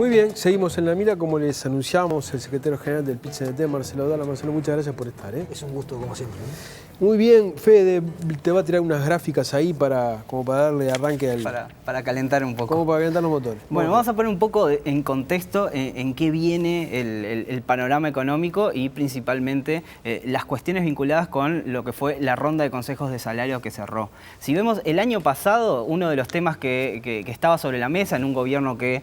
Muy bien, seguimos en la mira, como les anunciamos, el secretario general del PIT-CNT, Marcelo Audala. Marcelo, muchas gracias por estar. Es un gusto, como siempre. Muy bien, Fede, te va a tirar unas gráficas ahí como para darle arranque al... Para calentar un poco. Como para calentar los motores. Bueno, vamos a poner un poco en contexto en qué viene el panorama económico y principalmente las cuestiones vinculadas con lo que fue la ronda de consejos de salario que cerró. Si vemos el año pasado, uno de los temas que estaba sobre la mesa en un gobierno que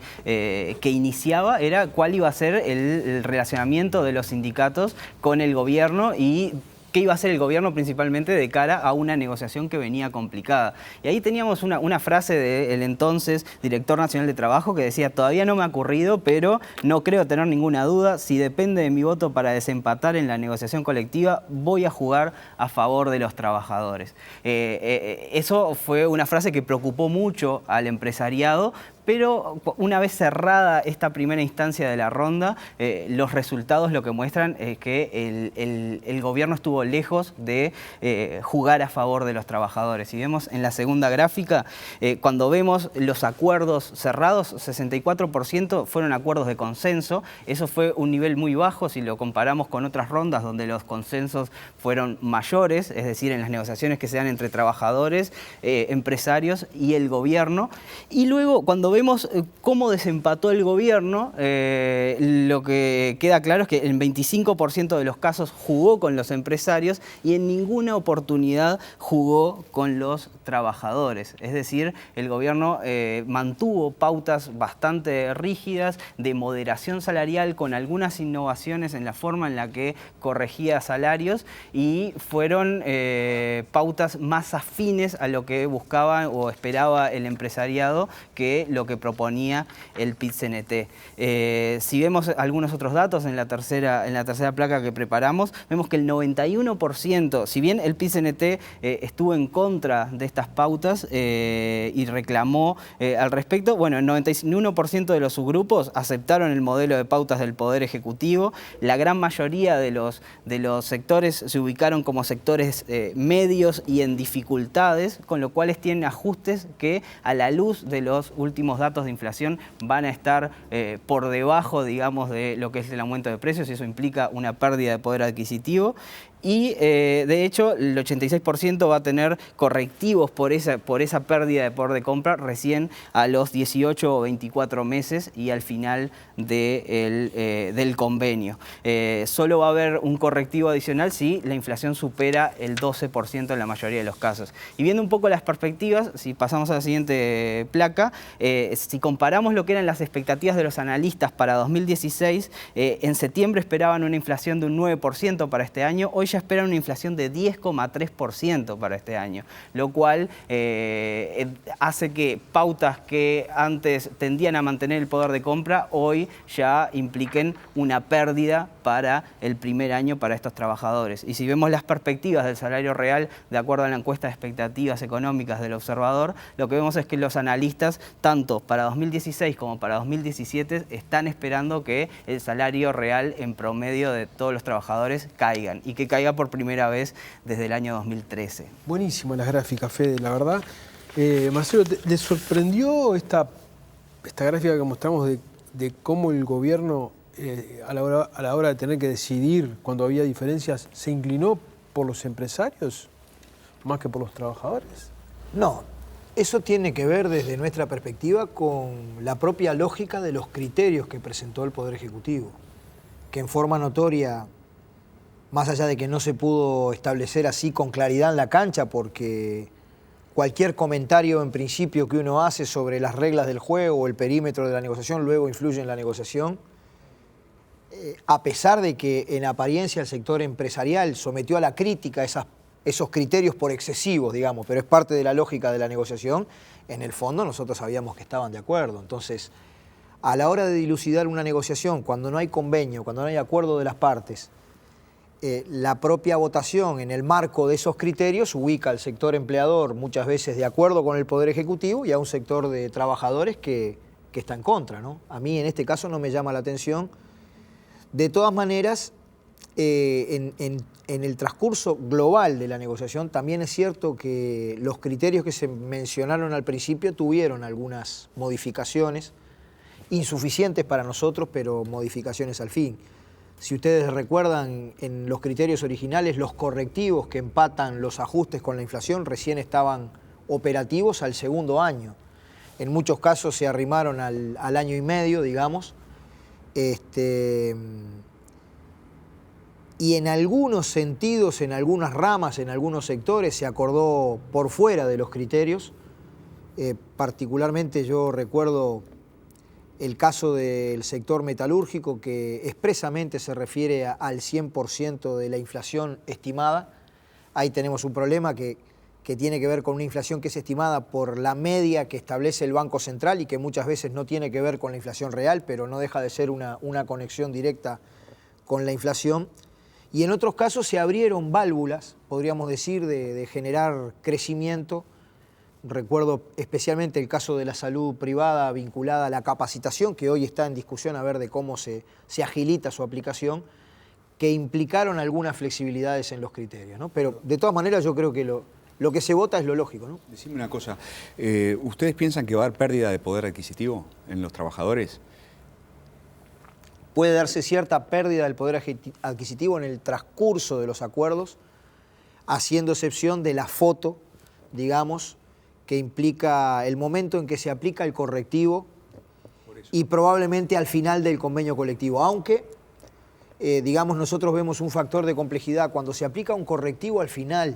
iniciaba era cuál iba a ser el relacionamiento de los sindicatos con el gobierno y qué iba a hacer el gobierno principalmente de cara a una negociación que venía complicada. Y ahí teníamos una frase del entonces director nacional de trabajo que decía: todavía no me ha ocurrido, pero no creo tener ninguna duda, si depende de mi voto para desempatar en la negociación colectiva, voy a jugar a favor de los trabajadores. Eso fue una frase que preocupó mucho al empresariado, pero una vez cerrada esta primera instancia de la ronda, los resultados lo que muestran es que el gobierno estuvo lejos de jugar a favor de los trabajadores. Si vemos en la segunda gráfica, cuando vemos los acuerdos cerrados, 64% fueron acuerdos de consenso. Eso fue un nivel muy bajo si lo comparamos con otras rondas donde los consensos fueron mayores, es decir, en las negociaciones que se dan entre trabajadores, empresarios y el gobierno. Y luego, cuando vemos cómo desempató el gobierno, lo que queda claro es que en 25% de los casos jugó con los empresarios y en ninguna oportunidad jugó con los trabajadores. Es decir, el gobierno mantuvo pautas bastante rígidas de moderación salarial con algunas innovaciones en la forma en la que corregía salarios y fueron pautas más afines a lo que buscaba o esperaba el empresariado que lo que proponía el PIT-CNT. Si vemos algunos otros datos en la tercera placa que preparamos, vemos que el 91%, si bien el PIT-CNT estuvo en contra de estas pautas y reclamó al respecto, bueno, el 91% de los subgrupos aceptaron el modelo de pautas del Poder Ejecutivo. La gran mayoría de los sectores se ubicaron como sectores medios y en dificultades, con lo cual tienen ajustes que a la luz de los últimos datos de inflación van a estar por debajo, digamos, de lo que es el aumento de precios, y eso implica una pérdida de poder adquisitivo. Y de hecho el 86% va a tener correctivos por esa pérdida de poder de compra recién a los 18 o 24 meses y al final del convenio. Solo va a haber un correctivo adicional si la inflación supera el 12% en la mayoría de los casos. Y viendo un poco las perspectivas, si pasamos a la siguiente placa, si comparamos lo que eran las expectativas de los analistas para 2016, en septiembre esperaban una inflación de un 9% para este año, hoy ya esperan una inflación de 10,3% para este año, lo cual hace que pautas que antes tendían a mantener el poder de compra, hoy ya impliquen una pérdida para el primer año para estos trabajadores. Y si vemos las perspectivas del salario real, de acuerdo a la encuesta de expectativas económicas del Observador, lo que vemos es que los analistas, tanto para 2016 como para 2017, están esperando que el salario real en promedio de todos los trabajadores caigan, y que caiga por primera vez desde el año 2013. Buenísimas las gráficas, Fede, la verdad. Marcelo, ¿te sorprendió esta gráfica que mostramos de cómo el gobierno, a la hora de tener que decidir cuando había diferencias, se inclinó por los empresarios más que por los trabajadores? No, eso tiene que ver desde nuestra perspectiva con la propia lógica de los criterios que presentó el Poder Ejecutivo, que en forma notoria, más allá de que no se pudo establecer así con claridad en la cancha, porque cualquier comentario en principio que uno hace sobre las reglas del juego o el perímetro de la negociación luego influye en la negociación, a pesar de que en apariencia el sector empresarial sometió a la crítica esos criterios por excesivos, digamos, pero es parte de la lógica de la negociación, en el fondo nosotros sabíamos que estaban de acuerdo. Entonces, a la hora de dilucidar una negociación, cuando no hay convenio, cuando no hay acuerdo de las partes, la propia votación en el marco de esos criterios ubica al sector empleador muchas veces de acuerdo con el Poder Ejecutivo y a un sector de trabajadores que está en contra, ¿no? A mí en este caso no me llama la atención. De todas maneras, en el transcurso global de la negociación también es cierto que los criterios que se mencionaron al principio tuvieron algunas modificaciones insuficientes para nosotros, pero modificaciones al fin. Si ustedes recuerdan, en los criterios originales, los correctivos que empatan los ajustes con la inflación recién estaban operativos al segundo año. En muchos casos se arrimaron al año y medio, digamos. Y en algunos sentidos, en algunas ramas, en algunos sectores, se acordó por fuera de los criterios. Particularmente yo recuerdo el caso del sector metalúrgico, que expresamente se refiere al 100% de la inflación estimada. Ahí tenemos un problema que tiene que ver con una inflación que es estimada por la media que establece el Banco Central y que muchas veces no tiene que ver con la inflación real, pero no deja de ser una conexión directa con la inflación. Y en otros casos se abrieron válvulas, podríamos decir, de generar crecimiento. Recuerdo especialmente el caso de la salud privada vinculada a la capacitación, que hoy está en discusión a ver de cómo se agilita su aplicación, que implicaron algunas flexibilidades en los criterios, ¿no? Pero de todas maneras yo creo que lo que se vota es lo lógico, ¿no? Decime una cosa, ¿ustedes piensan que va a haber pérdida de poder adquisitivo en los trabajadores? Puede darse cierta pérdida del poder adquisitivo en el transcurso de los acuerdos, haciendo excepción de la foto, digamos, que implica el momento en que se aplica el correctivo y probablemente al final del convenio colectivo. Aunque, digamos, nosotros vemos un factor de complejidad. Cuando se aplica un correctivo al final,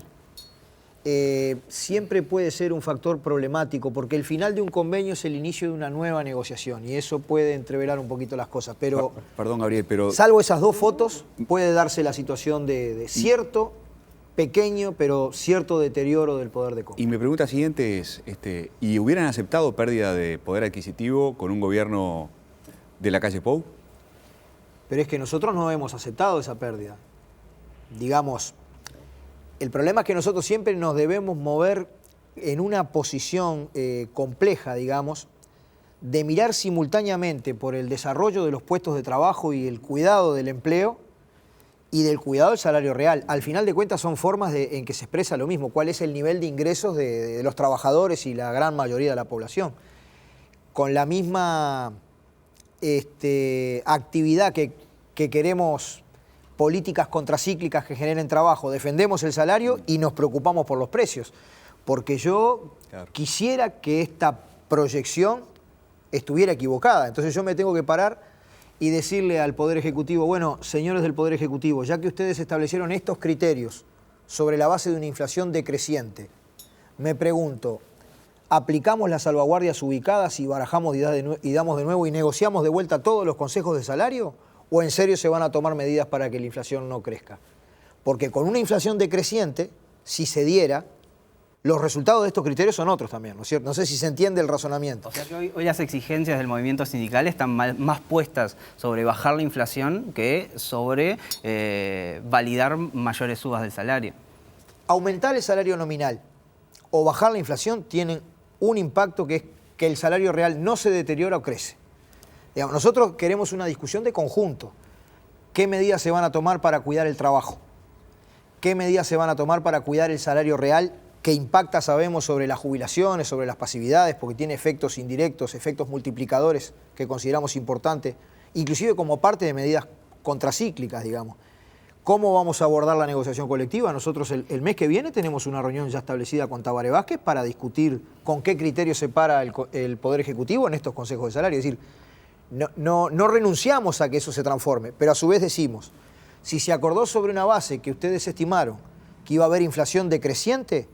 siempre puede ser un factor problemático, porque el final de un convenio es el inicio de una nueva negociación y eso puede entreverar un poquito las cosas. Pero, perdón, Gabriel, pero... salvo esas dos fotos, puede darse la situación de cierto, pequeño, pero cierto deterioro del poder de compra. Y mi pregunta siguiente es, ¿y hubieran aceptado pérdida de poder adquisitivo con un gobierno de la calle Pou? Pero es que nosotros no hemos aceptado esa pérdida. Digamos, el problema es que nosotros siempre nos debemos mover en una posición compleja, digamos, de mirar simultáneamente por el desarrollo de los puestos de trabajo y el cuidado del empleo y del cuidado del salario real. Al final de cuentas son formas en que se expresa lo mismo, cuál es el nivel de ingresos de los trabajadores y la gran mayoría de la población. Con la misma actividad que queremos políticas contracíclicas que generen trabajo, defendemos el salario y nos preocupamos por los precios. Porque yo quisiera que esta proyección estuviera equivocada. Entonces yo me tengo que parar y decirle al Poder Ejecutivo, bueno, señores del Poder Ejecutivo, ya que ustedes establecieron estos criterios sobre la base de una inflación decreciente, me pregunto, ¿aplicamos las salvaguardias ubicadas y barajamos y damos de nuevo y negociamos de vuelta todos los consejos de salario? ¿O en serio se van a tomar medidas para que la inflación no crezca? Porque con una inflación decreciente, si se diera, los resultados de estos criterios son otros también, ¿no es cierto? No sé si se entiende el razonamiento. O sea que hoy las exigencias del movimiento sindical están más puestas sobre bajar la inflación que sobre validar mayores subas del salario. Aumentar el salario nominal o bajar la inflación tienen un impacto que es que el salario real no se deteriora o crece. Digamos, nosotros queremos una discusión de conjunto. ¿Qué medidas se van a tomar para cuidar el trabajo? ¿Qué medidas se van a tomar para cuidar el salario real que impacta, sabemos, sobre las jubilaciones, sobre las pasividades, porque tiene efectos indirectos, efectos multiplicadores que consideramos importantes, inclusive como parte de medidas contracíclicas, digamos? ¿Cómo vamos a abordar la negociación colectiva? Nosotros el mes que viene tenemos una reunión ya establecida con Tabaré Vázquez para discutir con qué criterios se para el Poder Ejecutivo en estos consejos de salario. Es decir, no renunciamos a que eso se transforme, pero a su vez decimos, si se acordó sobre una base que ustedes estimaron que iba a haber inflación decreciente,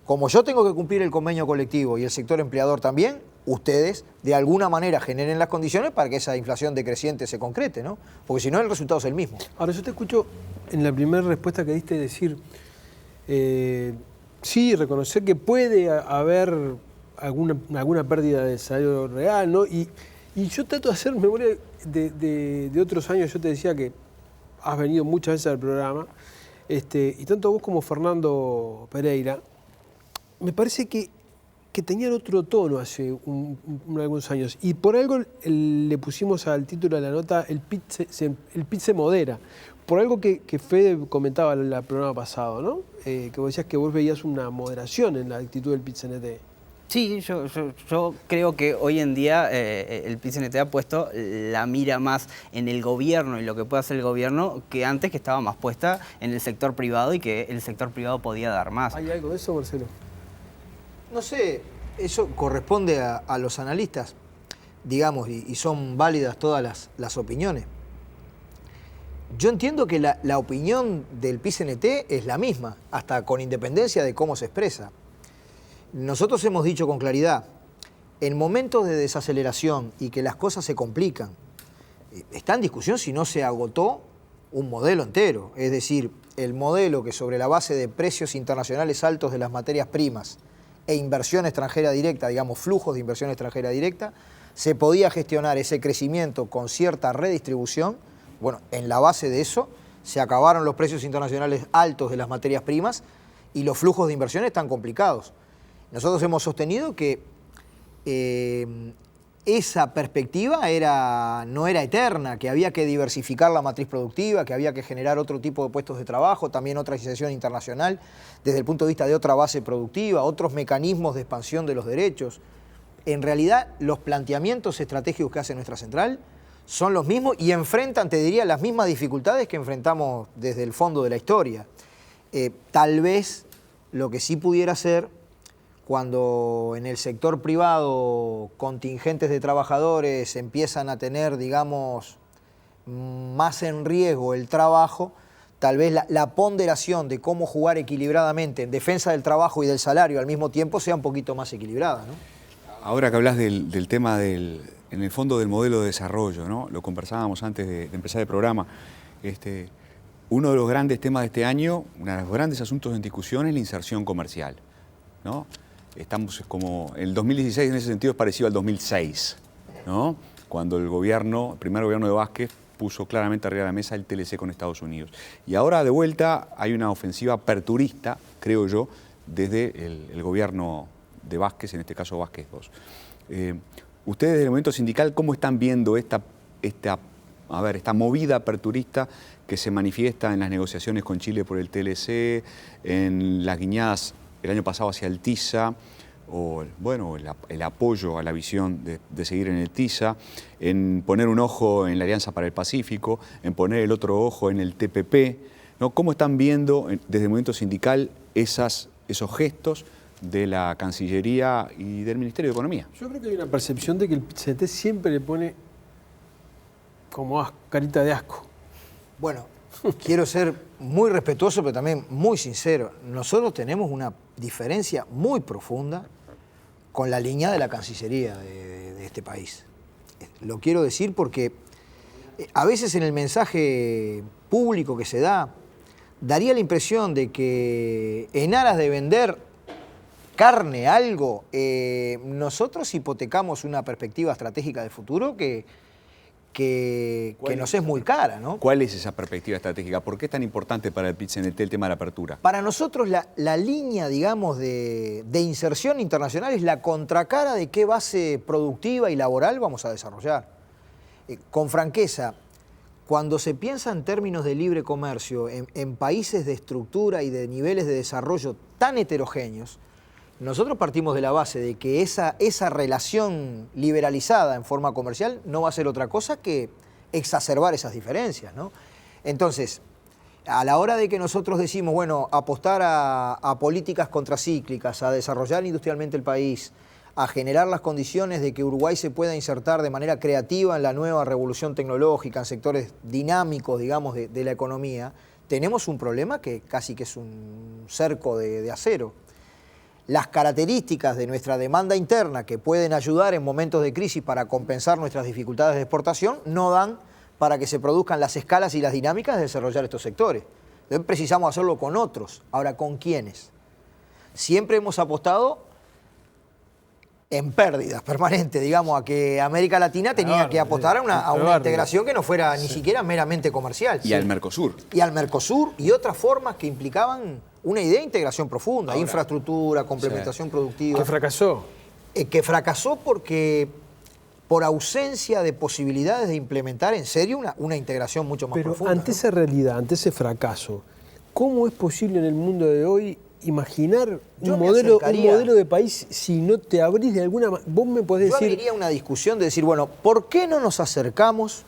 como yo tengo que cumplir el convenio colectivo y el sector empleador también, ustedes de alguna manera generen las condiciones para que esa inflación decreciente se concrete, ¿no? Porque si no el resultado es el mismo. Ahora yo te escucho en la primera respuesta que diste decir, sí, reconocer que puede haber alguna pérdida de salario real, ¿no? Y yo trato de hacer memoria de otros años. Yo te decía que has venido muchas veces al programa, y tanto vos como Fernando Pereira, me parece que tenían otro tono hace algunos años. Y por algo le pusimos al título de la nota el PIT se modera. Por algo que Fede comentaba en el programa pasado, ¿no? Que vos decías que vos veías una moderación en la actitud del PIT-CNT. Sí, yo creo que hoy en día el PIT-CNT ha puesto la mira más en el gobierno y lo que puede hacer el gobierno que antes, que estaba más puesta en el sector privado y que el sector privado podía dar más. ¿Hay algo de eso, Marcelo? No sé, eso corresponde a los analistas, digamos, y son válidas todas las opiniones. Yo entiendo que la opinión del PIT-CNT es la misma, hasta con independencia de cómo se expresa. Nosotros hemos dicho con claridad, en momentos de desaceleración y que las cosas se complican, está en discusión si no se agotó un modelo entero, es decir, el modelo que sobre la base de precios internacionales altos de las materias primas e inversión extranjera directa, digamos flujos de inversión extranjera directa, se podía gestionar ese crecimiento con cierta redistribución. Bueno, en la base de eso se acabaron los precios internacionales altos de las materias primas y los flujos de inversión están complicados. Nosotros hemos sostenido que esa perspectiva no era eterna, que había que diversificar la matriz productiva, que había que generar otro tipo de puestos de trabajo, también otra inserción internacional desde el punto de vista de otra base productiva, otros mecanismos de expansión de los derechos. En realidad, los planteamientos estratégicos que hace nuestra central son los mismos y enfrentan, te diría, las mismas dificultades que enfrentamos desde el fondo de la historia. Tal vez lo que sí pudiera ser, cuando en el sector privado contingentes de trabajadores empiezan a tener, digamos, más en riesgo el trabajo, tal vez la ponderación de cómo jugar equilibradamente en defensa del trabajo y del salario al mismo tiempo sea un poquito más equilibrada, ¿no? Ahora que hablas del tema en el fondo del modelo de desarrollo, ¿no? Lo conversábamos antes de empezar el programa. Uno de los grandes temas de este año, uno de los grandes asuntos en discusión es la inserción comercial, ¿no? Estamos como, el 2016 en ese sentido es parecido al 2006, ¿no? Cuando el primer gobierno de Vázquez puso claramente arriba de la mesa el TLC con Estados Unidos. Y ahora de vuelta hay una ofensiva aperturista, creo yo, desde el gobierno de Vázquez, en este caso Vázquez II. Ustedes desde el movimiento sindical, ¿cómo están viendo esta movida aperturista que se manifiesta en las negociaciones con Chile por el TLC, en las guiñadas el año pasado hacia el TISA, o bueno, el apoyo a la visión de seguir en el TISA, en poner un ojo en la Alianza para el Pacífico, en poner el otro ojo en el TPP, ¿no? ¿Cómo están viendo desde el movimiento sindical esos gestos de la Cancillería y del Ministerio de Economía? Yo creo que hay una percepción de que el PIT-CNT siempre le pone como carita de asco. Bueno, quiero ser muy respetuoso, pero también muy sincero. Nosotros tenemos una diferencia muy profunda con la línea de la Cancillería de este país. Lo quiero decir porque a veces en el mensaje público que se daría la impresión de que en aras de vender carne, algo, nosotros hipotecamos una perspectiva estratégica de futuro que nos es muy cara, ¿no? ¿Cuál es esa perspectiva estratégica? ¿Por qué es tan importante para el PIT-CNT el tema de la apertura? Para nosotros la línea, digamos, de inserción internacional es la contracara de qué base productiva y laboral vamos a desarrollar. Con franqueza, cuando se piensa en términos de libre comercio en países de estructura y de niveles de desarrollo tan heterogéneos, nosotros partimos de la base de que esa relación liberalizada en forma comercial no va a ser otra cosa que exacerbar esas diferencias, ¿no? Entonces, a la hora de que nosotros decimos, bueno, apostar a políticas contracíclicas, a desarrollar industrialmente el país, a generar las condiciones de que Uruguay se pueda insertar de manera creativa en la nueva revolución tecnológica, en sectores dinámicos, digamos, de la economía, tenemos un problema que casi que es un cerco de acero. Las características de nuestra demanda interna que pueden ayudar en momentos de crisis para compensar nuestras dificultades de exportación no dan para que se produzcan las escalas y las dinámicas de desarrollar estos sectores. Entonces precisamos hacerlo con otros. Ahora, ¿con quiénes? Siempre hemos apostado en pérdidas permanentes, digamos, a que América Latina tenía que apostar a una integración que no fuera ni siquiera meramente comercial. Y al Mercosur. Y al Mercosur y otras formas que implicaban una idea de integración profunda, infraestructura, complementación productiva. Que fracasó. Que fracasó por ausencia de posibilidades de implementar en serio una integración mucho más profunda. Pero ante esa realidad, ante ese fracaso, ¿cómo es posible en el mundo de hoy imaginar Yo un me modelo acercaría- de país si no te abrís de alguna manera. Vos me podés Yo decir... abriría una discusión de decir, bueno, ¿por qué no nos acercamos?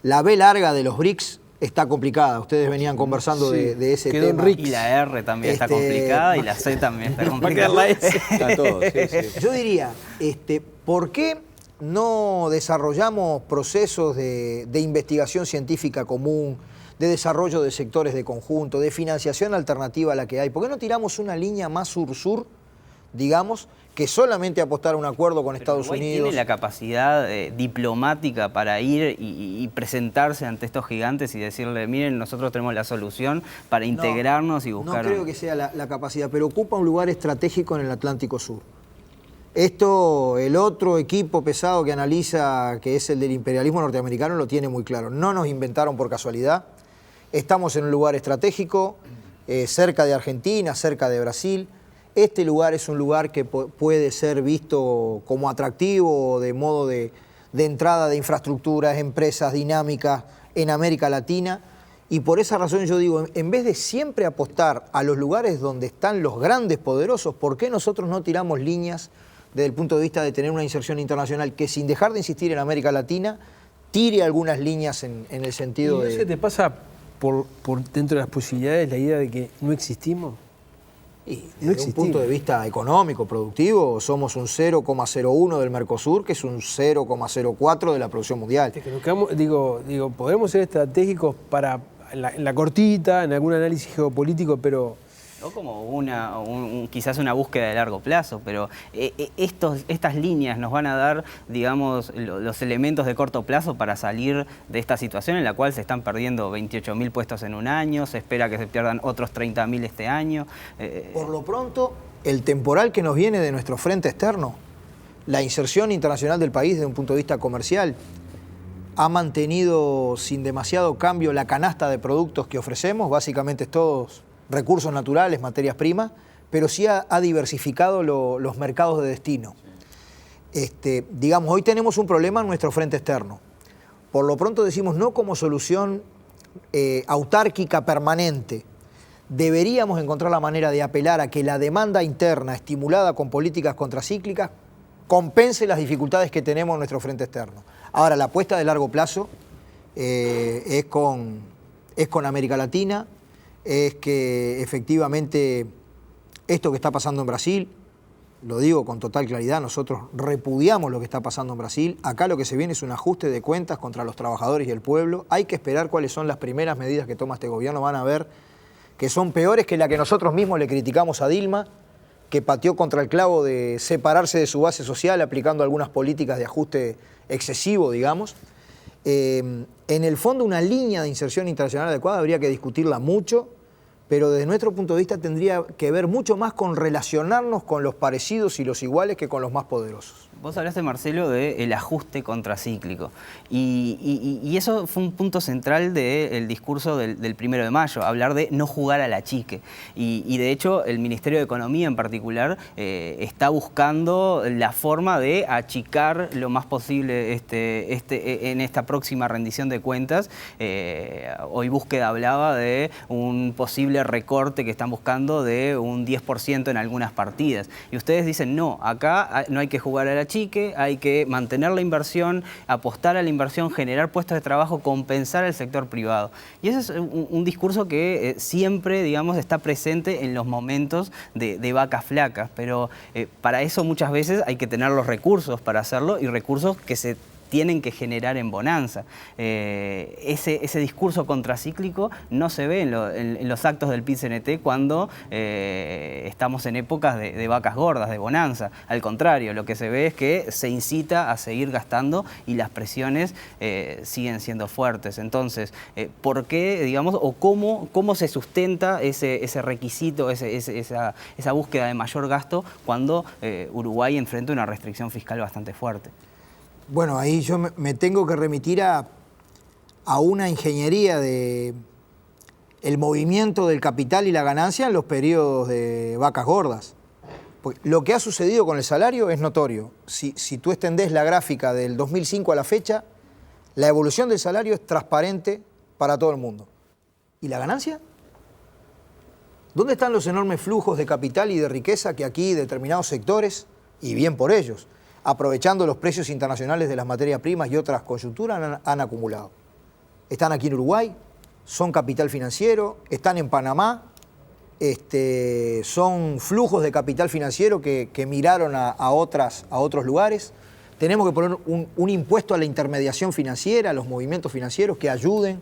La B larga de los BRICS está complicada. Ustedes venían conversando Sí, de ese quedó en tema. RICS. Y la R también está Este, complicada y la C también está Va a quedar complicada. la S. Está todo, sí, sí. Yo diría, ¿por qué no desarrollamos procesos de investigación científica común, de desarrollo de sectores de conjunto, de financiación alternativa a la que hay? ¿Por qué no tiramos una línea más sur-sur, digamos, que solamente apostar a un acuerdo con Estados Uruguay Unidos? ¿Tiene la capacidad diplomática para ir y presentarse ante estos gigantes y decirle, miren, nosotros tenemos la solución para integrarnos y buscar... No creo que sea la capacidad, pero ocupa un lugar estratégico en el Atlántico Sur. Esto, el otro equipo pesado que analiza, que es el del imperialismo norteamericano, lo tiene muy claro. No nos inventaron por casualidad. Estamos en un lugar estratégico, cerca de Argentina, cerca de Brasil. Este lugar es un lugar que puede ser visto como atractivo, de modo de entrada de infraestructuras, empresas dinámicas en América Latina. Y por esa razón yo digo, en vez de siempre apostar a los lugares donde están los grandes poderosos, ¿por qué nosotros no tiramos líneas desde el punto de vista de tener una inserción internacional que, sin dejar de insistir en América Latina, tire algunas líneas en el sentido ¿Y no se de... te pasa por dentro de las posibilidades la idea de que no existimos? Y No desde un existimos. punto de vista económico, productivo, somos un 0,01 del Mercosur, que es un 0,04 de la producción mundial. Que nos quedamos- digo, podemos ser estratégicos para en la cortita, en algún análisis geopolítico, pero O como quizás una búsqueda de largo plazo, pero estas líneas nos van a dar, digamos, los elementos de corto plazo para salir de esta situación en la cual se están perdiendo 28.000 puestos en un año, se espera que se pierdan otros 30.000 este año. Por lo pronto, el temporal que nos viene de nuestro frente externo, la inserción internacional del país desde un punto de vista comercial, ha mantenido sin demasiado cambio la canasta de productos que ofrecemos, básicamente todos recursos naturales, materias primas, pero sí ha diversificado los mercados de destino. Digamos, hoy tenemos un problema en nuestro frente externo. Por lo pronto decimos, no como solución autárquica permanente. Deberíamos encontrar la manera de apelar a que la demanda interna, estimulada con políticas contracíclicas, compense las dificultades que tenemos en nuestro frente externo. Ahora, la apuesta de largo plazo es con América Latina, es que efectivamente esto que está pasando en Brasil, lo digo con total claridad, nosotros repudiamos lo que está pasando en Brasil. Acá lo que se viene es un ajuste de cuentas contra los trabajadores y el pueblo. Hay que esperar cuáles son las primeras medidas que toma este gobierno. Van a ver que son peores que la que nosotros mismos le criticamos a Dilma, que pateó contra el clavo de separarse de su base social aplicando algunas políticas de ajuste excesivo, digamos. En el fondo, una línea de inserción internacional adecuada habría que discutirla mucho, pero desde nuestro punto de vista tendría que ver mucho más con relacionarnos con los parecidos y los iguales que con los más poderosos. Vos hablaste, Marcelo, del ajuste contracíclico y eso fue un punto central del discurso del 1 de mayo, hablar de no jugar a la chique. Y de hecho el Ministerio de Economía en particular está buscando la forma de achicar lo más posible en esta próxima rendición de cuentas. Hoy Búsqueda hablaba de un posible recorte que están buscando de un 10% en algunas partidas. Y ustedes dicen, no, acá no hay que jugar a la chique, hay que mantener la inversión, apostar a la inversión, generar puestos de trabajo, compensar al sector privado. Y ese es un discurso que siempre, digamos, está presente en los momentos de vacas flacas, pero para eso muchas veces hay que tener los recursos para hacerlo y recursos que se tienen que generar en bonanza. Ese discurso contracíclico no se ve en los actos del PIT-CNT cuando estamos en épocas de vacas gordas, de bonanza. Al contrario, lo que se ve es que se incita a seguir gastando y las presiones siguen siendo fuertes. Entonces, ¿por qué, digamos, o cómo se sustenta ese requisito, esa búsqueda de mayor gasto cuando Uruguay enfrenta una restricción fiscal bastante fuerte? Bueno, ahí yo me tengo que remitir a una ingeniería de el movimiento del capital y la ganancia en los periodos de vacas gordas. Porque lo que ha sucedido con el salario es notorio. Si tú extendés la gráfica del 2005 a la fecha, la evolución del salario es transparente para todo el mundo. ¿Y la ganancia? ¿Dónde están los enormes flujos de capital y de riqueza que aquí determinados sectores, y bien por ellos, aprovechando los precios internacionales de las materias primas y otras coyunturas, han acumulado? Están aquí en Uruguay, son capital financiero, están en Panamá, son flujos de capital financiero que migraron a otros lugares. Tenemos que poner un impuesto a la intermediación financiera, a los movimientos financieros que ayuden.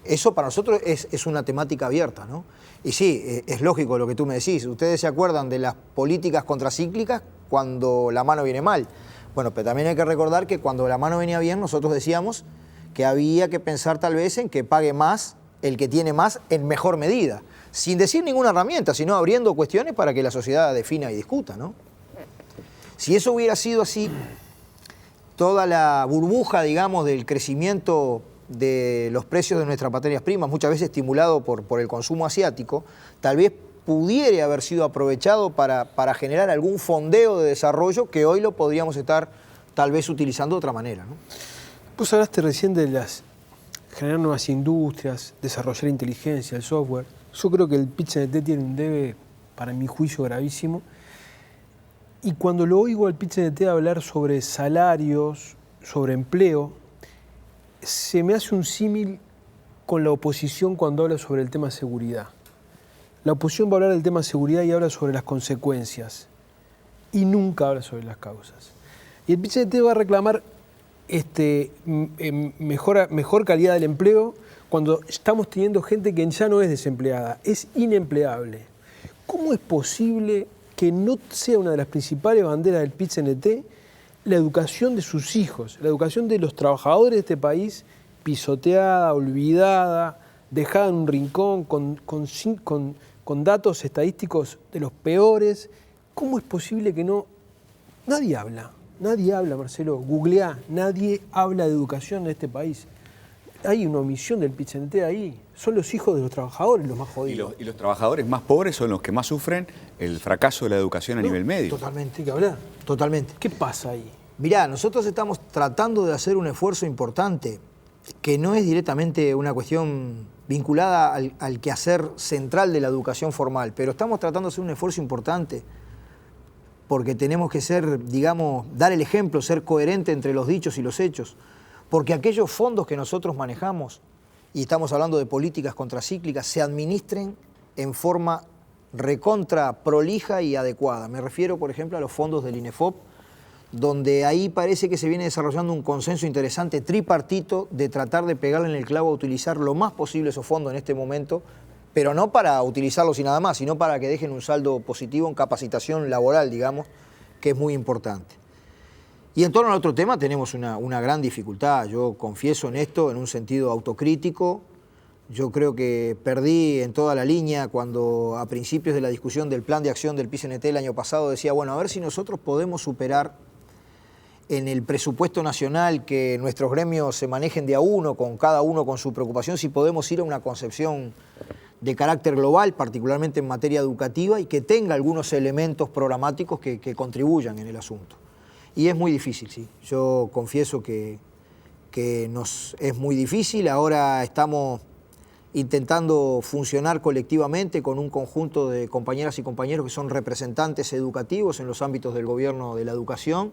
Eso para nosotros es una temática abierta, ¿no? Y sí, es lógico lo que tú me decís. Ustedes se acuerdan de las políticas contracíclicas cuando la mano viene mal. Bueno, pero también hay que recordar que cuando la mano venía bien, nosotros decíamos que había que pensar tal vez en que pague más el que tiene más en mejor medida, sin decir ninguna herramienta, sino abriendo cuestiones para que la sociedad defina y discuta, ¿no? Si eso hubiera sido así, toda la burbuja, digamos, del crecimiento de los precios de nuestras materias primas, muchas veces estimulado por el consumo asiático, tal vez pudiera haber sido aprovechado para generar algún fondeo de desarrollo que hoy lo podríamos estar tal vez utilizando de otra manera, ¿no? Vos hablaste recién de generar nuevas industrias, desarrollar inteligencia, el software. Yo creo que el PIT-CNT tiene un debe, para mi juicio, gravísimo. Y cuando lo oigo al PIT-CNT hablar sobre salarios, sobre empleo, se me hace un símil con la oposición cuando habla sobre el tema de seguridad. La oposición va a hablar del tema de seguridad y habla sobre las consecuencias. Y nunca habla sobre las causas. Y el PIT-CNT va a reclamar mejor calidad del empleo cuando estamos teniendo gente que ya no es desempleada, es inempleable. ¿Cómo es posible que no sea una de las principales banderas del PIT-CNT la educación de sus hijos, la educación de los trabajadores de este país, pisoteada, olvidada, dejada en un rincón, con datos estadísticos de los peores? ¿Cómo es posible que no? Nadie habla, Marcelo, googleá, nadie habla de educación en este país. Hay una omisión del PIT-CNT ahí. Son los hijos de los trabajadores los más jodidos. Y los trabajadores más pobres son los que más sufren el fracaso de la educación a nivel medio. Totalmente, hay que hablar, totalmente. ¿Qué pasa ahí? Mirá, nosotros estamos tratando de hacer un esfuerzo importante que no es directamente una cuestión vinculada al quehacer central de la educación formal, pero estamos tratando de hacer un esfuerzo importante porque tenemos que ser, digamos, dar el ejemplo, ser coherente entre los dichos y los hechos, porque aquellos fondos que nosotros manejamos, y estamos hablando de políticas contracíclicas, se administren en forma recontra prolija y adecuada. Me refiero, por ejemplo, a los fondos del INEFOP, donde ahí parece que se viene desarrollando un consenso interesante tripartito de tratar de pegarle en el clavo a utilizar lo más posible esos fondos en este momento, pero no para utilizarlos y nada más, sino para que dejen un saldo positivo en capacitación laboral, digamos, que es muy importante. Y en torno al otro tema tenemos una gran dificultad. Yo confieso en esto, en un sentido autocrítico. Yo creo que perdí en toda la línea cuando a principios de la discusión del plan de acción del PIT-CNT el año pasado decía, bueno, a ver si nosotros podemos superar en el presupuesto nacional que nuestros gremios se manejen de a uno, con cada uno con su preocupación, si podemos ir a una concepción de carácter global, particularmente en materia educativa, y que tenga algunos elementos programáticos que contribuyan en el asunto. Y es muy difícil, sí. Yo confieso que es muy difícil. Ahora estamos intentando funcionar colectivamente con un conjunto de compañeras y compañeros que son representantes educativos en los ámbitos del gobierno de la educación.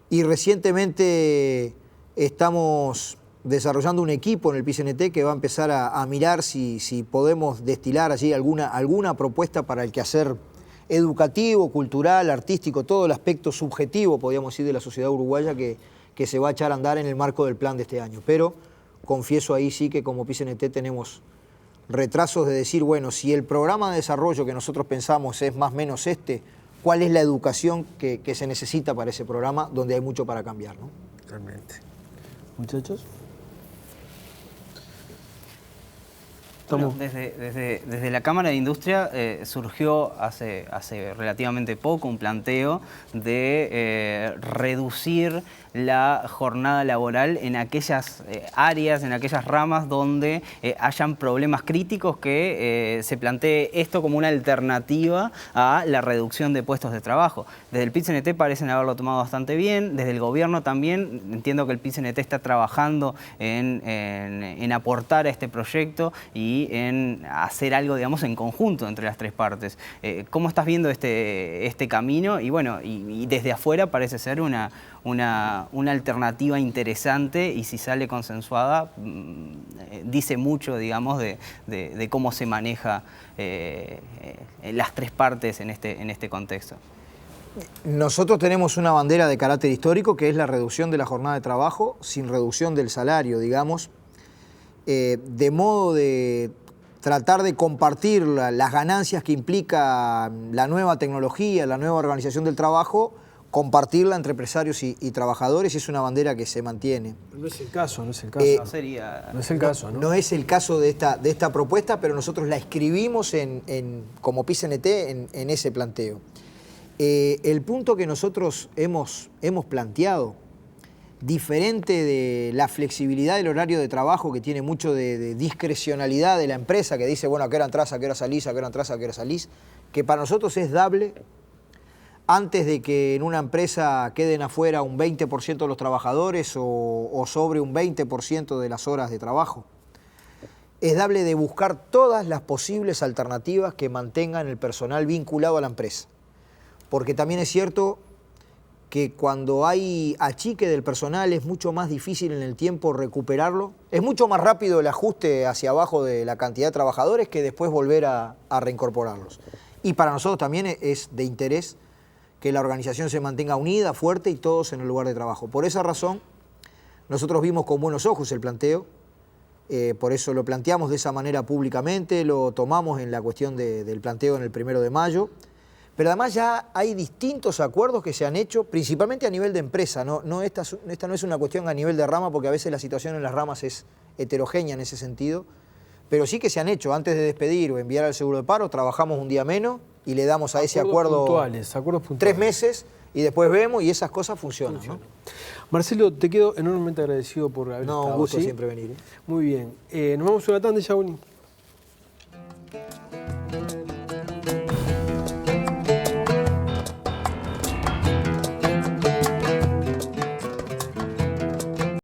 Y recientemente estamos desarrollando un equipo en el PIT-CNT que va a empezar a mirar si podemos destilar allí alguna propuesta para el quehacer educativo, cultural, artístico, todo el aspecto subjetivo, podríamos decir, de la sociedad uruguaya que se va a echar a andar en el marco del plan de este año. Pero confieso ahí sí que como PIT-CNT tenemos retrasos de decir, bueno, si el programa de desarrollo que nosotros pensamos es más o menos ¿cuál es la educación que se necesita para ese programa donde hay mucho para cambiar, ¿no? Realmente. Muchachos. Bueno, desde la Cámara de Industria surgió hace relativamente poco un planteo de reducir la jornada laboral en aquellas áreas, en aquellas ramas donde hayan problemas críticos, que se plantee esto como una alternativa a la reducción de puestos de trabajo. Desde el PIT-CNT parecen haberlo tomado bastante bien, desde el gobierno también. Entiendo que el PIT-CNT está trabajando en aportar a este proyecto y y en hacer algo, digamos, en conjunto entre las tres partes. ¿Cómo estás viendo este camino? Y bueno, y desde afuera parece ser una alternativa interesante, y si sale consensuada, dice mucho, digamos, de cómo se maneja las tres partes en este contexto. Nosotros tenemos una bandera de carácter histórico, que es la reducción de la jornada de trabajo sin reducción del salario, digamos, de modo de tratar de compartir las ganancias que implica la nueva tecnología, la nueva organización del trabajo, compartirla entre empresarios y trabajadores, y es una bandera que se mantiene. No es el caso, no es el caso. No es el caso, ¿no? No es el caso de esta propuesta, pero nosotros la escribimos como PICNT en ese planteo. El punto que nosotros hemos planteado, diferente de la flexibilidad del horario de trabajo, que tiene mucho de discrecionalidad de la empresa, que dice, bueno, a qué hora entras, a qué hora salís, a qué hora entras, a qué hora salís, que para nosotros es dable. Antes de que en una empresa queden afuera un 20% de los trabajadores o sobre un 20% de las horas de trabajo, es dable de buscar todas las posibles alternativas que mantengan el personal vinculado a la empresa. Porque también es cierto que cuando hay achique del personal es mucho más difícil en el tiempo recuperarlo. Es mucho más rápido el ajuste hacia abajo de la cantidad de trabajadores que después volver a reincorporarlos. Y para nosotros también es de interés que la organización se mantenga unida, fuerte, y todos en el lugar de trabajo. Por esa razón, nosotros vimos con buenos ojos el planteo, por eso lo planteamos de esa manera públicamente, lo tomamos en la cuestión del planteo en el 1 de mayo, pero además ya hay distintos acuerdos que se han hecho, principalmente a nivel de empresa. Esta no es una cuestión a nivel de rama, porque a veces la situación en las ramas es heterogénea en ese sentido, pero sí que se han hecho. Antes de despedir o enviar al seguro de paro, trabajamos un día menos y le damos a ese acuerdo acuerdos puntuales. 3 meses, y después vemos, y esas cosas funcionan. ¿No? Marcelo, te quedo enormemente agradecido por haber estado. Un gusto ¿sí? siempre venir. Muy bien. Nos vamos a una tanda, Yauni.